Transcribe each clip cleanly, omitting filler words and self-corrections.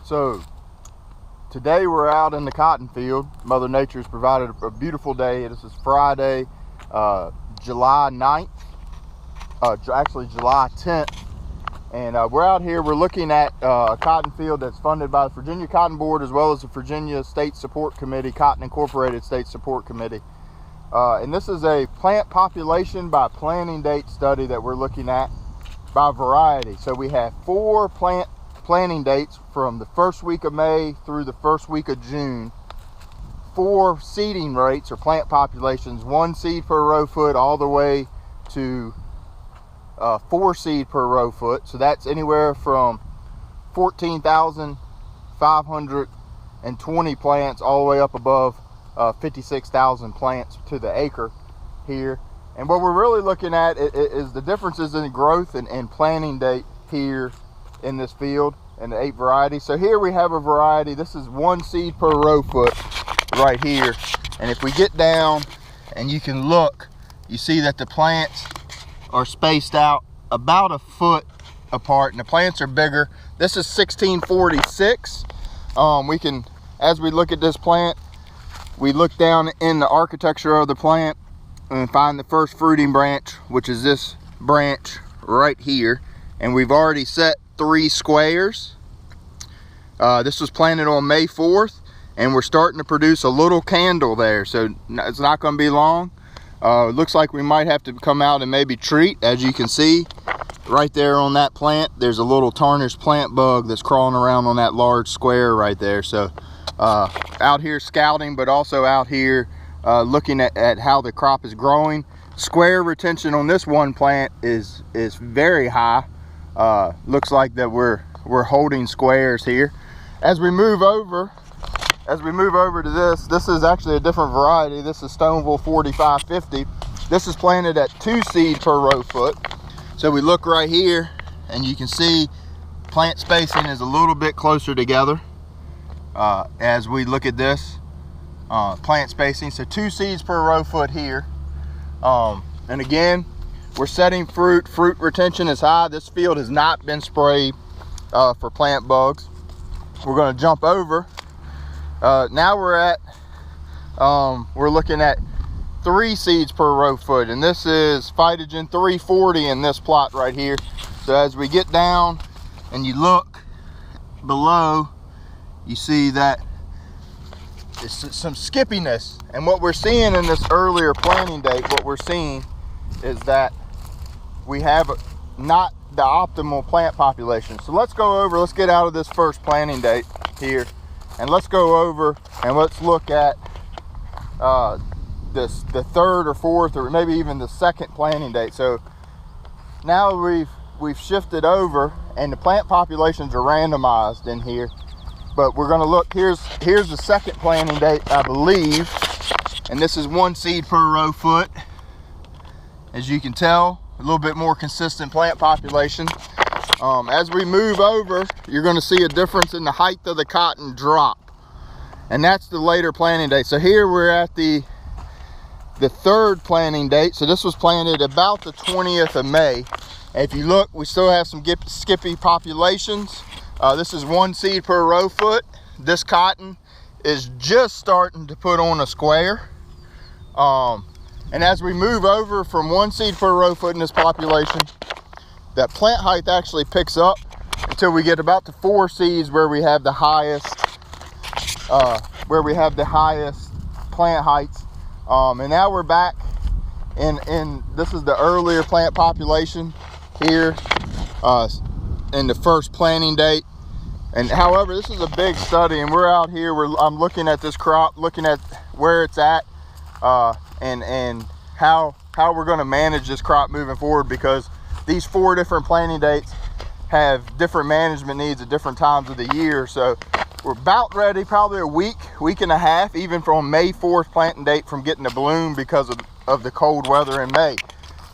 So today we're out in the cotton field. Mother Nature's provided a beautiful day. This is Friday, July 9th, actually July 10th. And we're out here, we're looking at a cotton field that's funded by the Virginia Cotton Board as well as the Virginia State Support Committee, Cotton Incorporated State Support Committee. And this is a plant population by planting date study that we're looking at by variety. So we have 4 planting dates from the first week of May through the first week of June. 4 seeding rates or plant populations, 1 seed per row foot all the way to 4 seed per row foot. So that's anywhere from 14,520 plants all the way up above 56,000 plants to the acre here. And what we're really looking at is the differences in growth and planting date here in this field and the 8 varieties. So here we have a variety. This is 1 seed per row foot right here. And if we get down and you can look, you see that the plants are spaced out about a foot apart and the plants are bigger. This is 1646. We can, as we look at this plant, we look down in the architecture of the plant and find the first fruiting branch, which is this branch right here. And we've already set 3 squares. This was planted on May 4th and we're starting to produce a little candle there. So it's not going to be long. It looks like we might have to come out and maybe treat. As you can see right there on that plant, there's a little tarnished plant bug that's crawling around on that large square right there. So out here scouting, but also out here looking at how the crop is growing. Square retention on this one plant is very high. Looks like that we're holding squares here. As we move over to this is actually a different variety. This is Stoneville 4550. This is planted at 2 seed per row foot. So we look right here and you can see plant spacing is a little bit closer together as we look at this plant spacing. So 2 seeds per row foot here. And again, we're setting fruit. Fruit retention is high. This field has not been sprayed for plant bugs. We're going to jump over. Now we're looking at 3 seeds per row foot, and this is Phytogen 340 in this plot right here. So as we get down and you look below, you see that it's some skippiness. And what we're seeing in this earlier planting date, what we're seeing is that we have not the optimal plant population. So let's go over, let's get out of this first planting date here, and let's go over and let's look at the 3rd or 4th or maybe even the 2nd planting date. So now we've shifted over and the plant populations are randomized in here. But we're going to look, here's the 2nd planting date, I believe, and this is 1 seed per row foot. As you can tell, a little bit more consistent plant population. As we move over, you're going to see a difference in the height of the cotton drop, and that's the later planting date. So here we're at the 3rd planting date. So this was planted about the 20th of May. And if you look, we still have some skippy populations. This is 1 seed per row foot. This cotton is just starting to put on a square. And as we move over from 1 seed per row foot in this population, that plant height actually picks up until we get about to 4 seeds where we have the highest plant heights. And now we're back in this is the earlier plant population here in the first planting date. And however, this is a big study, and we're out here, I'm looking at this crop, looking at where it's at, and how we're going to manage this crop moving forward, because these 4 different planting dates have different management needs at different times of the year. So we're about ready, probably a week and a half, even from May 4th planting date, from getting the bloom because of the cold weather in May.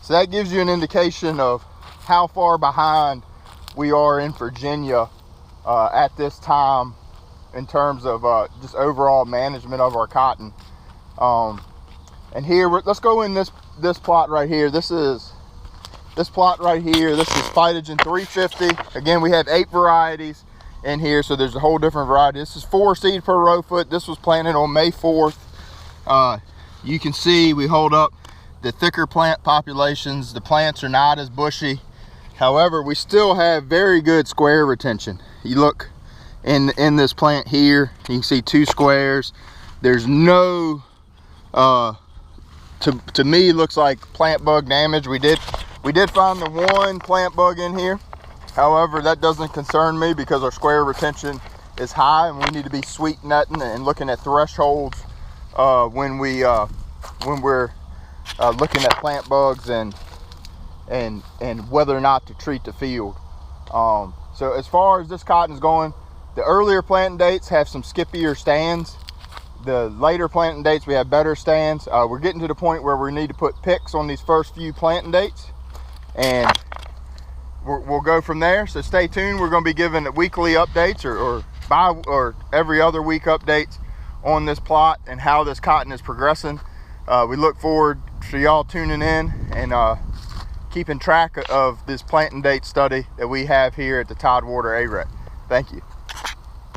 So that gives you an indication of how far behind we are in Virginia at this time in terms of just overall management of our cotton. And here, let's go in this plot right here. This plot right here, this is Phytogen 350. Again, we have 8 varieties in here. So there's a whole different variety. This is 4 seed per row foot. This was planted on May 4th. You can see we hold up the thicker plant populations. The plants are not as bushy. However, we still have very good square retention. You look in this plant here, you can see 2 squares. There's no, to me, looks like plant bug damage. We did find the 1 plant bug in here. However, that doesn't concern me because our square retention is high, and we need to be sweet nutting and looking at thresholds when we're looking at plant bugs and whether or not to treat the field. So as far as this cotton is going, the earlier planting dates have some skippier stands. The later planting dates, we have better stands. We're getting to the point where we need to put picks on these first few planting dates, and we'll go from there. So stay tuned. We're going to be giving weekly updates or every other week updates on this plot and how this cotton is progressing. We look forward to y'all tuning in and keeping track of this planting date study that we have here at the Tidewater AREC. Thank you.